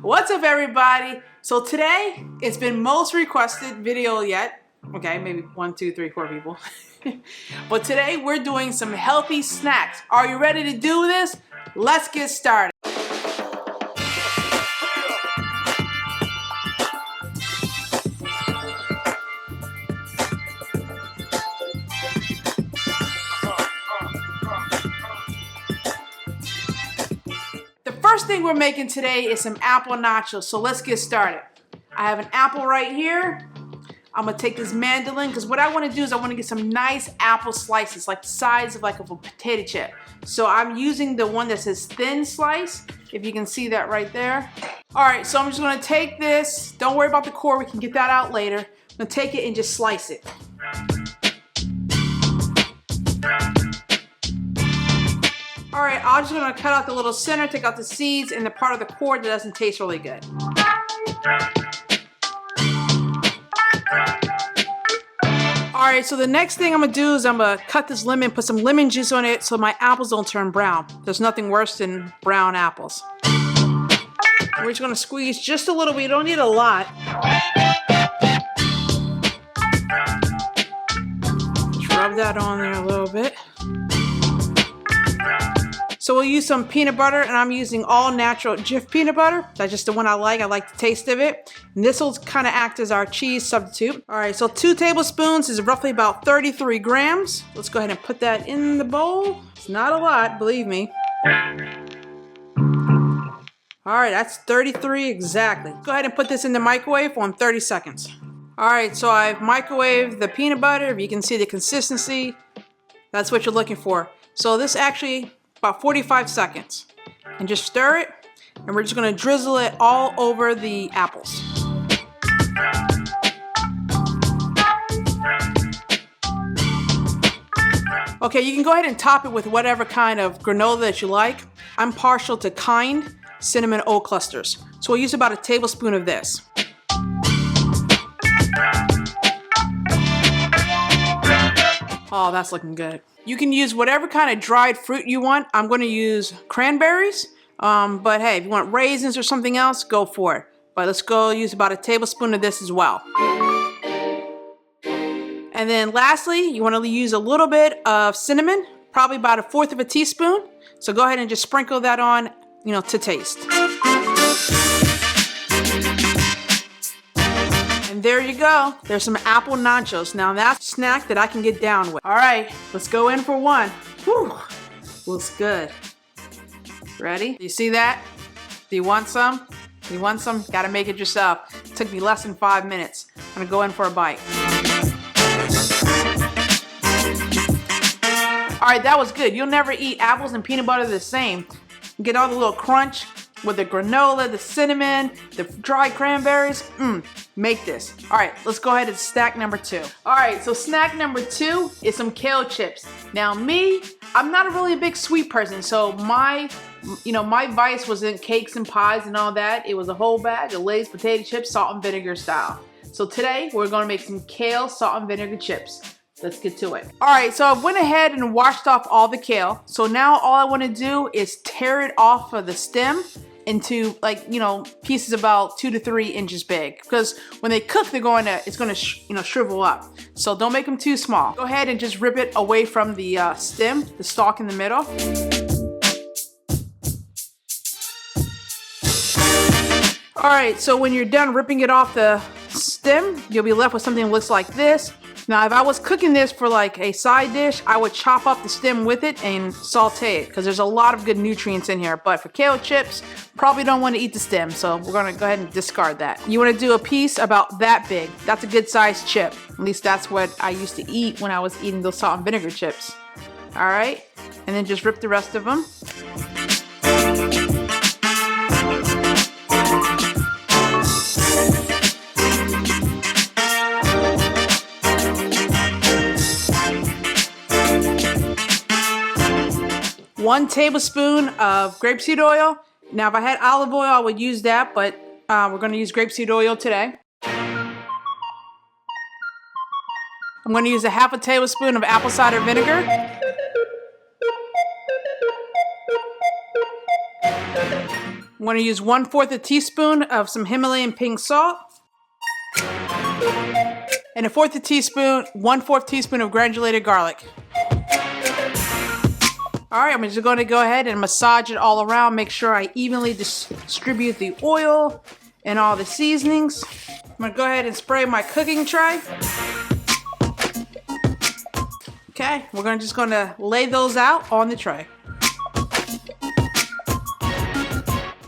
What's up, everybody? So today, it's been most requested video yet. Okay, maybe 1, 2, 3, 4 people. But today, we're doing some healthy snacks. Are you ready to do this? Let's get started. First thing we're making today is some apple nachos, so let's get started. I have an apple right here. I'm gonna take this mandolin because what I want to do is I want to get some nice apple slices, like the size of like a potato chip. So I'm using the one that says thin slice, if you can see that right there. All right, so I'm just gonna take this. Don't worry about the core, we can get that out later. I'm gonna take it and just slice it. All right, I'm just gonna cut out the little center, take out the seeds and the part of the core that doesn't taste really good. All right, so the next thing I'm gonna do is I'm gonna cut this lemon, put some lemon juice on it so my apples don't turn brown. There's nothing worse than brown apples. We're just gonna squeeze just a little bit, you don't need a lot. Just rub that on there a little bit. So we'll use some peanut butter, and I'm using all natural Jif peanut butter. That's just the one I like the taste of it. And this will kind of act as our cheese substitute. All right, so 2 tablespoons is roughly about 33 grams. Let's go ahead and put that in the bowl. It's not a lot, believe me. All right, that's 33 exactly. Go ahead and put this in the microwave for 30 seconds. All right, so I've microwaved the peanut butter. If you can see the consistency, that's what you're looking for. So this actually, about 45 seconds, and just stir it, and we're just going to drizzle it all over the apples. Okay, you can go ahead and top it with whatever kind of granola that you like. I'm partial to Kind cinnamon oat clusters, so we'll use about a tablespoon of this. Oh, that's looking good. You can use whatever kind of dried fruit you want. I'm going to use cranberries, but hey, if you want raisins or something else, go for it. But let's go use about a tablespoon of this as well. And then lastly, you want to use a little bit of cinnamon, probably about 1/4 of a teaspoon. So go ahead and just sprinkle that on, to taste. And there you go. There's some apple nachos. Now that's a snack that I can get down with. All right, let's go in for one. Whew, looks good. Ready? You see that? Do you want some? You want some? Gotta make it yourself. It took me less than 5 minutes. I'm gonna go in for a bite. All right, that was good. You'll never eat apples and peanut butter the same. You get all the little crunch with the granola, the cinnamon, the dried cranberries. Make this. All right, let's go ahead and snack number 2. All right, so snack number 2 is some kale chips. Now me, I'm not a really big sweet person, so my vice was in cakes and pies and all that. It was a whole bag of Lay's potato chips, salt and vinegar style. So today we're gonna make some kale salt and vinegar chips. Let's get to it. All right, so I went ahead and washed off all the kale. So now all I wanna do is tear it off of the stem into pieces about 2 to 3 inches big, because when they cook it's gonna shrivel up. So don't make them too small. Go ahead and just rip it away from the stem, the stalk in the middle. All right, so when you're done ripping it off the stem, you'll be left with something that looks like this. Now, if I was cooking this for like a side dish, I would chop up the stem with it and saute it, because there's a lot of good nutrients in here. But for kale chips, probably don't want to eat the stem, so we're gonna go ahead and discard that. You want to do a piece about that big. That's a good sized chip. At least that's what I used to eat when I was eating those salt and vinegar chips. All right, and then just rip the rest of them. One tablespoon of grapeseed oil. Now, if I had olive oil, I would use that, but we're going to use grapeseed oil today. I'm going to use 1/2 tablespoon of apple cider vinegar. I'm going to use 1/4 a teaspoon of some Himalayan pink salt. And 1/4 teaspoon of granulated garlic. Alright, I'm just going to go ahead and massage it all around. Make sure I evenly distribute the oil and all the seasonings. I'm going to go ahead and spray my cooking tray. Okay, we're just going to lay those out on the tray.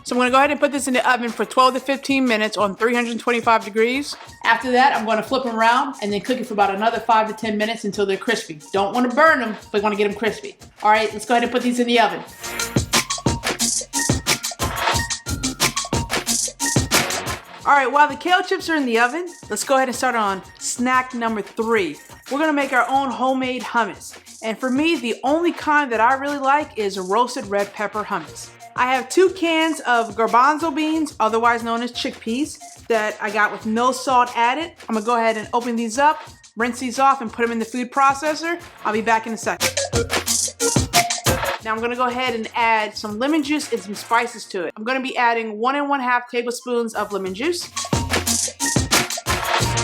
So I'm going to go ahead and put this in the oven for 12 to 15 minutes on 325 degrees. After that, I'm going to flip them around and then cook it for about another 5 to 10 minutes until they're crispy. Don't want to burn them, but want to get them crispy. All right, let's go ahead and put these in the oven. All right, while the kale chips are in the oven, let's go ahead and start on snack number 3. We're going to make our own homemade hummus. And for me, the only kind that I really like is roasted red pepper hummus. I have 2 cans of garbanzo beans, otherwise known as chickpeas, that I got with no salt added. I'm gonna go ahead and open these up, rinse these off, and put them in the food processor. I'll be back in a second. Now I'm gonna go ahead and add some lemon juice and some spices to it. I'm gonna be adding 1 1/2 tablespoons of lemon juice.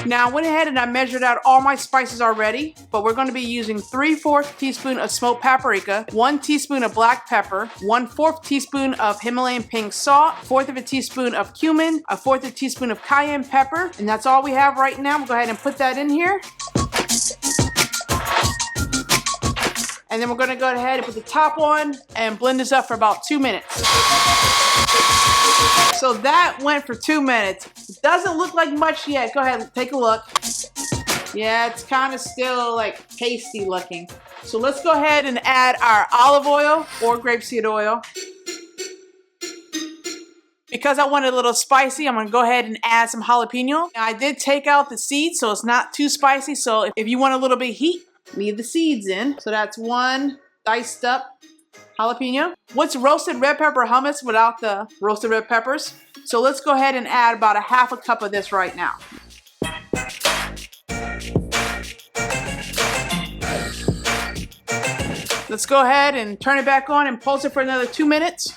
Now I went ahead and I measured out all my spices already, but we're going to be using 3/4 teaspoon of smoked paprika, 1 teaspoon of black pepper, 1/4 teaspoon of Himalayan pink salt, 1/4 of a teaspoon of cumin, 1/4 a teaspoon of cayenne pepper, and that's all we have right now. We'll go ahead and put that in here. And then we're going to go ahead and put the top on and blend this up for about 2 minutes. So that went for 2 minutes. It doesn't look like much yet. Go ahead, take a look. Yeah, it's kind of still like pasty looking. So let's go ahead and add our olive oil or grapeseed oil. Because I want it a little spicy, I'm going to go ahead and add some jalapeno. Now, I did take out the seeds, so it's not too spicy. So if you want a little bit of heat, leave the seeds in. So that's 1 diced up jalapeno. What's roasted red pepper hummus without the roasted red peppers? So let's go ahead and add about 1/2 cup of this right now. Let's go ahead and turn it back on and pulse it for another 2 minutes.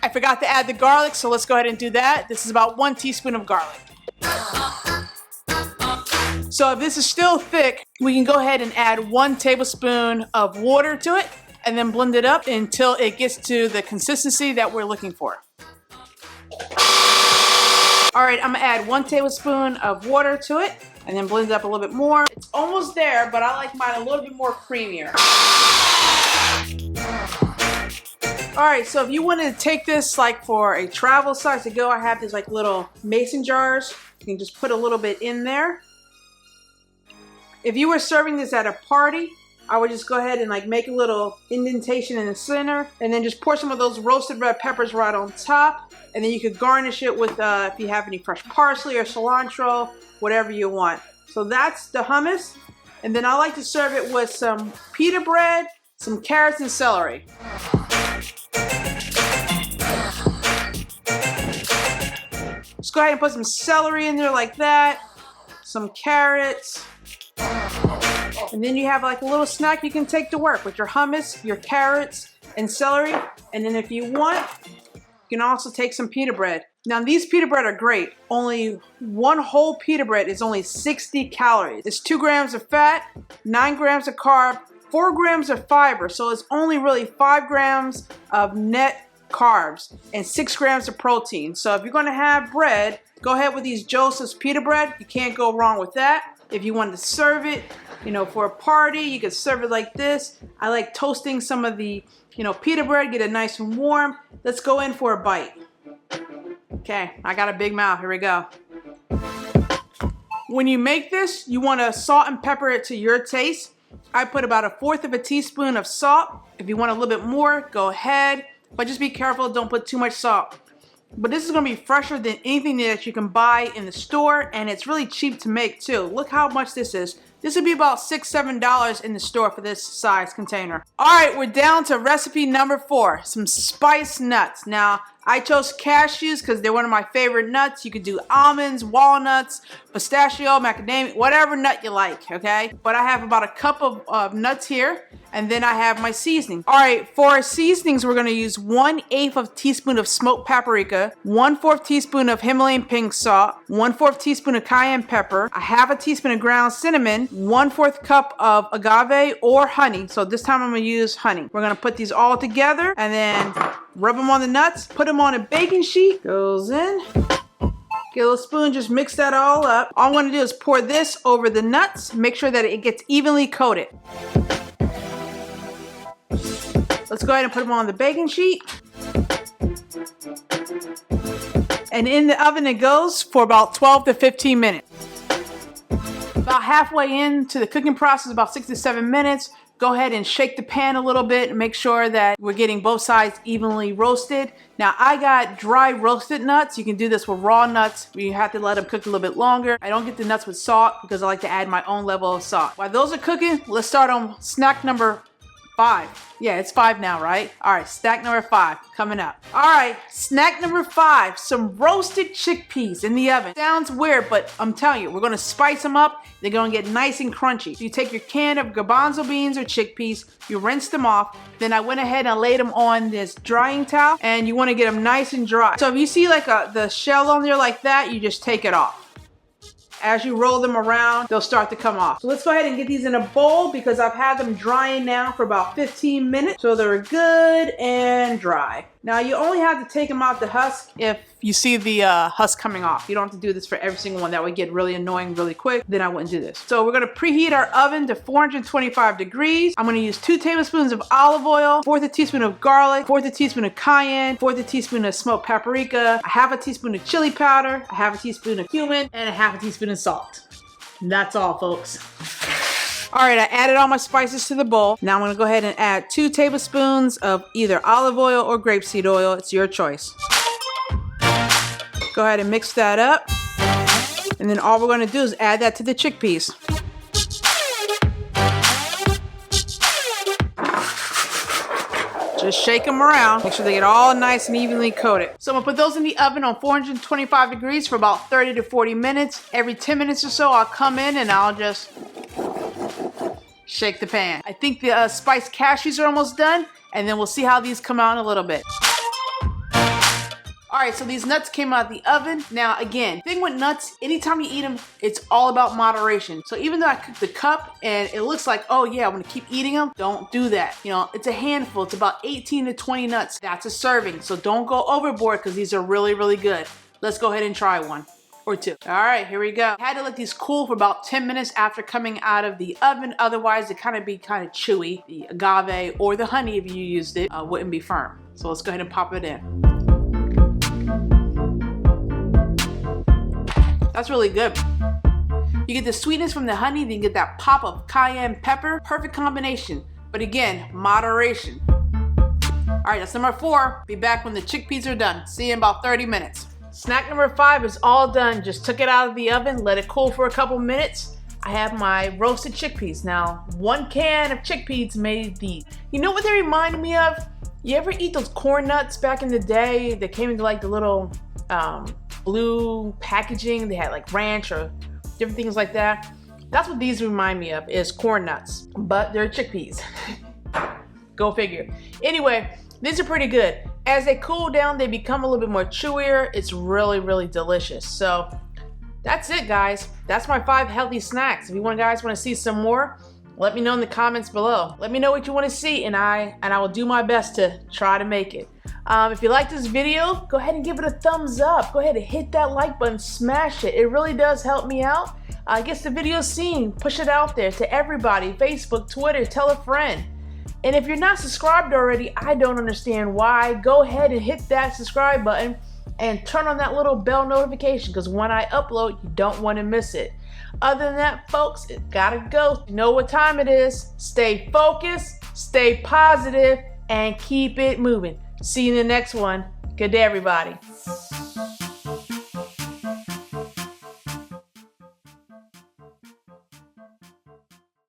I forgot to add the garlic, so let's go ahead and do that. This is about 1 teaspoon of garlic. So if this is still thick, we can go ahead and add 1 tablespoon of water to it and then blend it up until it gets to the consistency that we're looking for. All right, I'm gonna add 1 tablespoon of water to it and then blend it up a little bit more. It's almost there, but I like mine a little bit more creamier. All right, so if you wanted to take this like for a travel size to go, I have these like little mason jars. You can just put a little bit in there. If you were serving this at a party, I would just go ahead and like make a little indentation in the center and then just pour some of those roasted red peppers right on top. And then you could garnish it with, if you have any fresh parsley or cilantro, whatever you want. So that's the hummus. And then I like to serve it with some pita bread, some carrots and celery. Just go ahead and put some celery in there like that, some carrots, and then you have like a little snack you can take to work with your hummus, your carrots, and celery. And then if you want, you can also take some pita bread. Now these pita bread are great. Only 1 whole pita bread is only 60 calories. It's 2 grams of fat, 9 grams of carb, 4 grams of fiber. So it's only really 5 grams of net carbs and 6 grams of protein. So if you're going to have bread, go ahead with these Joseph's pita bread. You can't go wrong with that. If you want to serve it, you know, for a party, you could serve it like this. I like toasting some of the, you know, pita bread, get it nice and warm. Let's go in for a bite. Okay, I got a big mouth. Here we go. When you make this, you want to salt and pepper it to your taste. I put about 1/4 of a teaspoon of salt. If you want a little bit more, go ahead. But just be careful, don't put too much salt. But this is going to be fresher than anything that you can buy in the store, and it's really cheap to make too. Look how much this is. This would be about $6, $7 in the store for this size container. All right, we're down to recipe number 4, some spiced nuts. Now, I chose cashews because they're one of my favorite nuts. You could do almonds, walnuts, pistachio, macadamia, whatever nut you like, okay? But I have about a cup of nuts here, and then I have my seasoning. All right, for our seasonings, we're gonna use 1/8 of a teaspoon of smoked paprika, 1/4 teaspoon of Himalayan pink salt, 1/4 teaspoon of cayenne pepper, a half a teaspoon of ground cinnamon, 1/4 cup of agave or honey. So this time I'm gonna use honey. We're gonna put these all together and then rub them on the nuts, put them on a baking sheet, goes in. Get a little spoon, just mix that all up. All I'm gonna do is pour this over the nuts, make sure that it gets evenly coated. Let's go ahead and put them on the baking sheet. And in the oven it goes for about 12 to 15 minutes. About halfway into the cooking process, about 6 to 7 minutes, go ahead and shake the pan a little bit and make sure that we're getting both sides evenly roasted. Now I got dry roasted nuts. You can do this with raw nuts. You have to let them cook a little bit longer. I don't get the nuts with salt because I like to add my own level of salt. While those are cooking, let's start on snack number 5. Yeah, it's 5 now, right? All right, snack number 5 coming up. All right, snack number 5, some roasted chickpeas in the oven. Sounds weird, but I'm telling you, we're gonna spice them up. They're gonna get nice and crunchy. So you take your can of garbanzo beans or chickpeas, you rinse them off. Then I went ahead and laid them on this drying towel, and you wanna get them nice and dry. So if you see like the shell on there like that, you just take it off. As you roll them around, they'll start to come off. So let's go ahead and get these in a bowl because I've had them drying now for about 15 minutes. So they're good and dry. Now you only have to take them out the husk if you see the husk coming off. You don't have to do this for every single one. That would get really annoying really quick. Then I wouldn't do this. So we're gonna preheat our oven to 425 degrees. I'm gonna use 2 tablespoons of olive oil, 1/4 teaspoon of garlic, 1/4 teaspoon of cayenne, 1/4 teaspoon of smoked paprika, a half a teaspoon of chili powder, a half a teaspoon of cumin, and a half a teaspoon of salt. And that's all, folks. All right, I added all my spices to the bowl. Now I'm gonna go ahead and add 2 tablespoons of either olive oil or grapeseed oil. It's your choice. Go ahead and mix that up. And then all we're gonna do is add that to the chickpeas. Just shake them around. Make sure they get all nice and evenly coated. So I'm gonna put those in the oven on 425 degrees for about 30 to 40 minutes. Every 10 minutes or so, I'll come in and I'll just shake the pan. I think the spiced cashews are almost done, and then we'll see how these come out in a little bit. All right, so these nuts came out of the oven. Now again, thing with nuts, anytime you eat them, it's all about moderation. So even though I cooked the cup and it looks like, oh yeah, I'm gonna keep eating them, don't do that. You know, it's a handful, it's about 18 to 20 nuts. That's a serving, so don't go overboard because these are really, really good. Let's go ahead and try one. Or 2. All right, here we go. I had to let these cool for about 10 minutes after coming out of the oven. Otherwise, it be kind of chewy. The agave or the honey, if you used it, wouldn't be firm. So let's go ahead and pop it in. That's really good. You get the sweetness from the honey, then you get that pop of cayenne pepper. Perfect combination. But again, moderation. All right, that's number 4. Be back when the chickpeas are done. See you in about 30 minutes. Snack number 5 is all done. Just took it out of the oven, let it cool for a couple minutes. I have my roasted chickpeas. Now, 1 can of chickpeas made these. You know what they remind me of? You ever eat those corn nuts back in the day? They came into like the little blue packaging. They had like ranch or different things like that. That's what these remind me of, is corn nuts, but they're chickpeas. Go figure. Anyway, these are pretty good. As they cool down, they become a little bit more chewier. It's really, really delicious. So that's it, guys. That's my 5 healthy snacks. If you guys want to see some more, let me know in the comments below. Let me know what you want to see, and I will do my best to try to make it. If you like this video, go ahead and give it a thumbs up. Go ahead and hit that like button, smash it. It really does help me out. Gets the video seen, push it out there to everybody. Facebook, Twitter, tell a friend. And if you're not subscribed already, I don't understand why. Go ahead and hit that subscribe button and turn on that little bell notification, because when I upload, you don't want to miss it. Other than that, folks, it gotta go. You know what time it is. Stay focused, stay positive, and keep it moving. See you in the next one. Good day, everybody.